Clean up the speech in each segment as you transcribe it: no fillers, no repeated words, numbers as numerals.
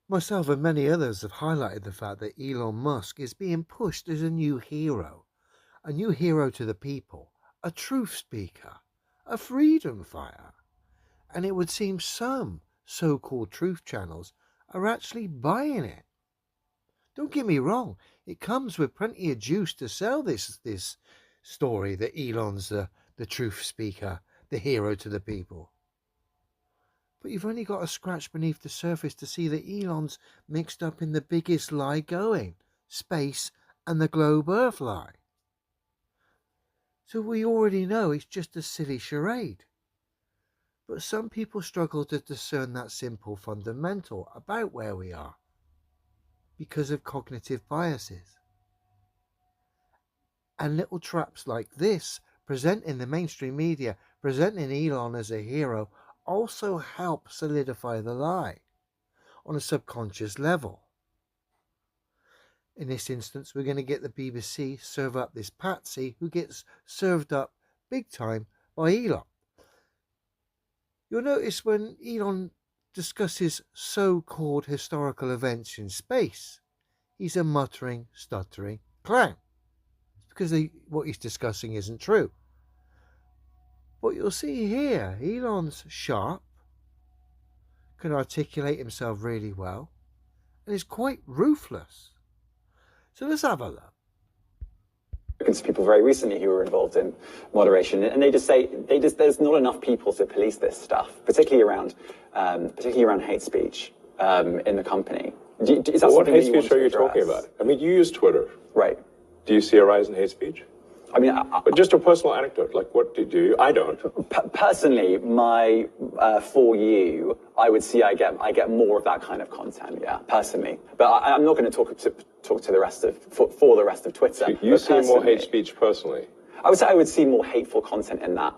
Myself and many others have highlighted the fact that Elon Musk is being pushed as a new hero to the people, a truth speaker, a freedom fighter. And it would seem some so called truth channels are actually buying it. Don't get me wrong, it comes with plenty of juice to sell this story that Elon's the truth speaker, the hero to the people. But you've only got to scratch beneath the surface to see that Elon's mixed up in the biggest lie going, space and the globe Earth lie. So we already know it's just a silly charade. But some people struggle to discern that simple fundamental about where we are because of cognitive biases. And little traps like this, presenting the mainstream media, presenting Elon as a hero, also help solidify the lie on a subconscious level. In this instance, we're going to get the BBC serve up this patsy who gets served up big time by Elon. You'll notice when Elon discusses so-called historical events in space, he's a muttering, stuttering clown. It's because what he's discussing isn't true. But you'll see here, Elon's sharp, can articulate himself really well, and is quite ruthless. So let's have a look. To people very recently who were involved in moderation, and they just say there's not enough people to police this stuff, particularly around hate speech in the company. Is that what hate speech are you talking about? I mean, you use Twitter, right? Do you see a rise in hate speech? I mean, but just a personal anecdote, like what do you? I don't. Personally, for you, I would see I get more of that kind of content, yeah, personally. But I'm not going to talk to the rest of for the rest of Twitter. So you see more hate speech personally? I would say I would see more hateful content in that.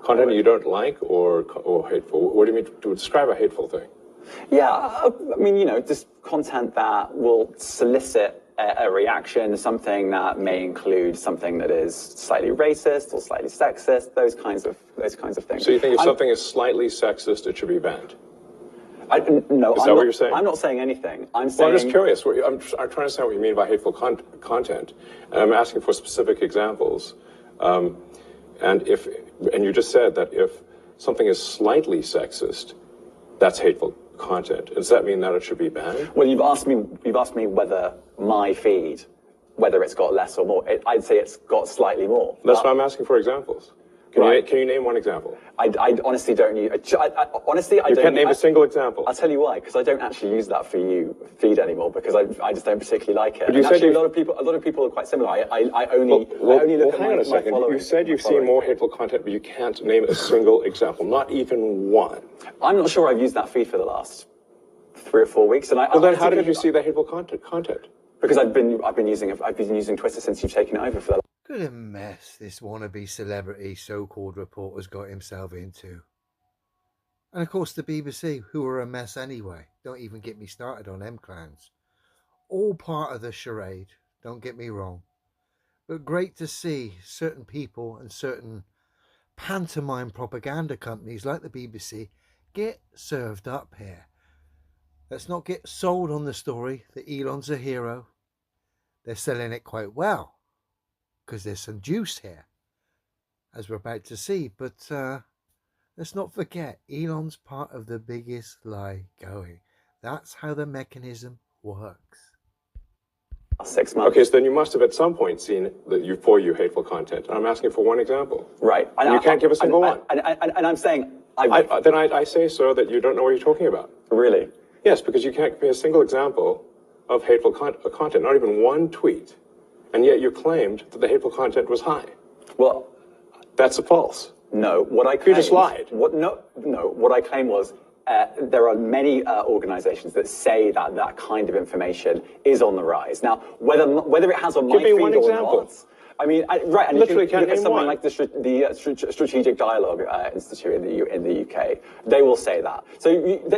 Content you don't like or hateful? What do you mean to describe a hateful thing? Yeah, I mean, just content that will solicit a reaction, something that may include something that is slightly racist or slightly sexist, those kinds of things. So you think if something is slightly sexist, it should be banned? No, is that what you're saying? I'm not saying anything. I'm just curious. I'm trying to understand what you mean by hateful content, and I'm asking for specific examples. And you just said that if something is slightly sexist, that's hateful content. Does that mean that it should be banned? Well, you've asked me whether my feed, whether it's got less or more. I'd say it's got slightly more. That's why I'm asking for examples. Can you name one example? I honestly don't use. Honestly, I you don't. Can't name a single example. I'll tell you why. Because I don't actually use that for you feed anymore. Because I just don't particularly like it. But you said actually, a lot of people are quite similar. I only look at hang on a second. You said you've seen more hateful content, but you can't name a single example, not even one. I'm not sure I've used that feed for the last 3 or 4 weeks. And then how did you see the hateful content? Because I've been using Twitter since you've taken it over for the. Good a mess this wannabe celebrity so-called reporter's got himself into. And of course the BBC, who are a mess anyway. Don't even get me started on M-Clans. All part of the charade, don't get me wrong. But great to see certain people and certain pantomime propaganda companies like the BBC get served up here. Let's not get sold on the story that Elon's a hero. They're selling it quite well, because there's some juice here, as we're about to see. But let's not forget, Elon's part of the biggest lie going. That's how the mechanism works. 6 months. Okay, so then you must have at some point seen for you hateful content. I'm asking for one example. Right. And you can't give a single one. And I'm saying... Then I say, sir, that you don't know what you're talking about. Really? Yes, because you can't give me a single example of hateful content, not even one tweet. And yet you claimed that the hateful content was high. Well, that's false. No, what I claimed... You just lied. What I claimed was there are many organizations that say that kind of information is on the rise. Now, whether it has on my feed or not... I mean, right, and literally you can look at something like the Strategic Dialogue Institute in the UK. They will say that. So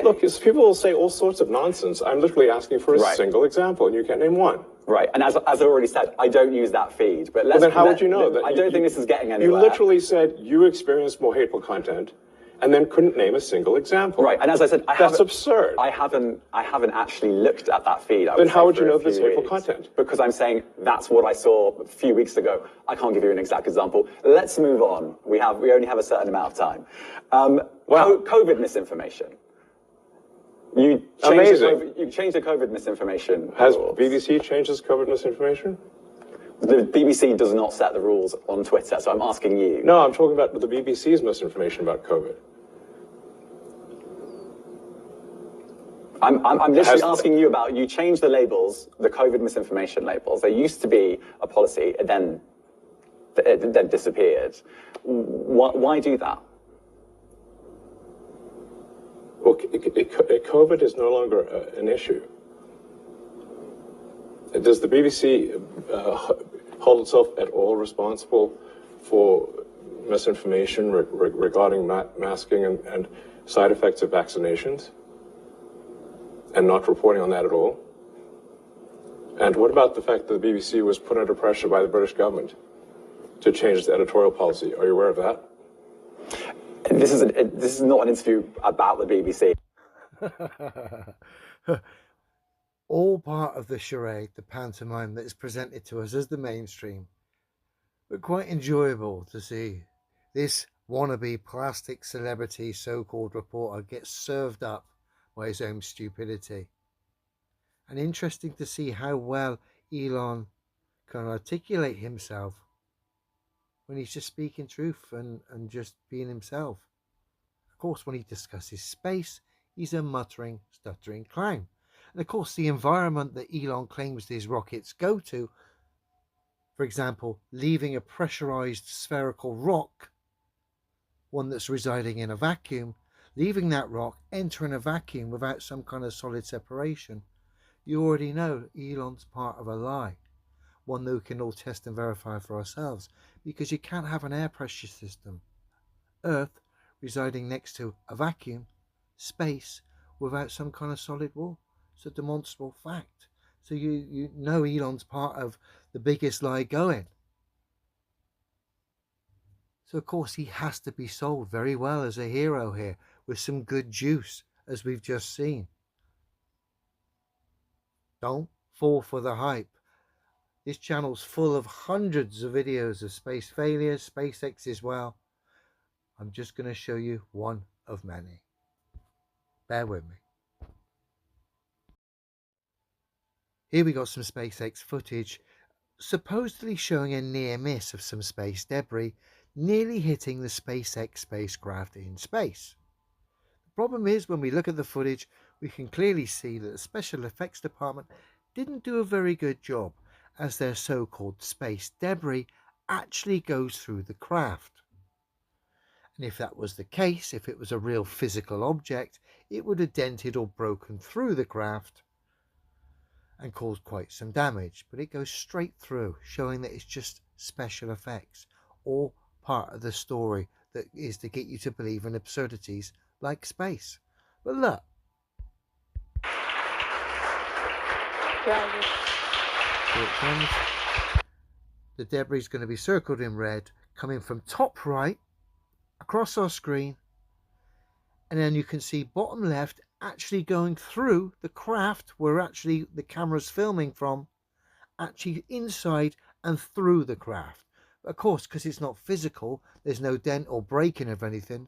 look, people will say all sorts of nonsense. I'm literally asking for a single example, and you can't name one. Right, and as I already said, I don't use that feed. But then how would you know that? I don't think this is getting anywhere. You literally said you experienced more hateful content, and then couldn't name a single example. Right, and as I said, that's absurd. I haven't actually looked at that feed. Then how would you know there's hateful content? Because I'm saying that's what I saw a few weeks ago. I can't give you an exact example. Let's move on. We only have a certain amount of time. COVID misinformation. You changed the COVID misinformation Has rules. BBC changed its COVID misinformation? The BBC does not set the rules on Twitter, so I'm asking you. No, I'm talking about the BBC's misinformation about COVID. I'm literally asking you about, you changed the labels, the COVID misinformation labels. There used to be a policy, it then disappeared. Why do that? Well, COVID is no longer an issue. Does the BBC hold itself at all responsible for misinformation regarding masking and side effects of vaccinations, and not reporting on that at all? And what about the fact that the BBC was put under pressure by the British government to change its editorial policy? Are you aware of that? This is not an interview about the BBC. All part of the charade, the pantomime that is presented to us as the mainstream, but quite enjoyable to see this wannabe plastic celebrity so-called reporter get served up by his own stupidity. And interesting to see how well Elon can articulate himself when he's just speaking truth and just being himself. Of course, when he discusses space, he's a muttering, stuttering clown. And of course, the environment that Elon claims these rockets go to, for example, leaving a pressurized spherical rock, one that's residing in a vacuum, leaving that rock, entering a vacuum without some kind of solid separation, you already know Elon's part of a lie, one that we can all test and verify for ourselves, because you can't have an air pressure system, Earth residing next to a vacuum, space, without some kind of solid wall. It's a demonstrable fact. So you know Elon's part of the biggest lie going. So of course he has to be sold very well as a hero here, with some good juice, as we've just seen. Don't fall for the hype. This channel's full of hundreds of videos of space failures, SpaceX as well. I'm just going to show you one of many. Bear with me. Here we got some SpaceX footage supposedly showing a near miss of some space debris nearly hitting the SpaceX spacecraft in space. The problem is, when we look at the footage, we can clearly see that the special effects department didn't do a very good job, as their so-called space debris actually goes through the craft. And if that was the case, if it was a real physical object, it would have dented or broken through the craft and caused quite some damage. But it goes straight through, showing that it's just special effects, all part of the story that is to get you to believe in absurdities like space. But look. Here it comes. The debris is going to be circled in red, coming from top right across our screen, and then you can see bottom left actually going through the craft where actually the camera's filming from, actually inside and through the craft. But of course, because it's not physical, there's no dent or breaking of anything,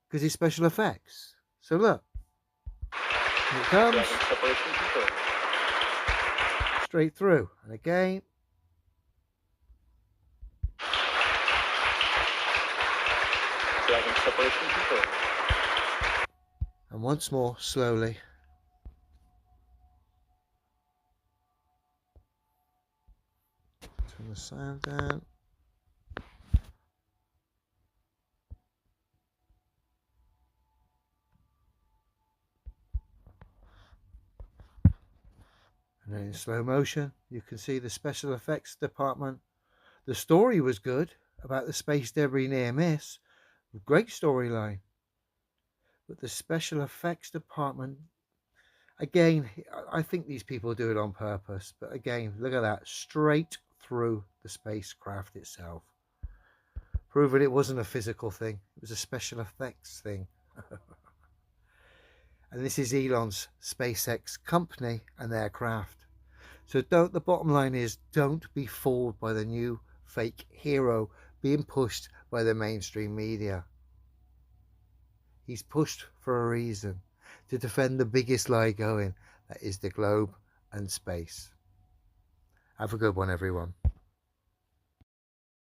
because it's special effects. So look, here it comes, straight through, and again. And once more, slowly. Turn the sound down. And then in slow motion, you can see the special effects department. The story was good about the space debris near miss. Great storyline. But the special effects department, again, I think these people do it on purpose. But again, look at that, straight through the spacecraft itself. proving it wasn't a physical thing, it was a special effects thing. And this is Elon's SpaceX company and their craft. So the bottom line is, don't be fooled by the new fake hero being pushed by the mainstream media. He's pushed for a reason, to defend the biggest lie going, that is the globe and space. Have a good one, everyone.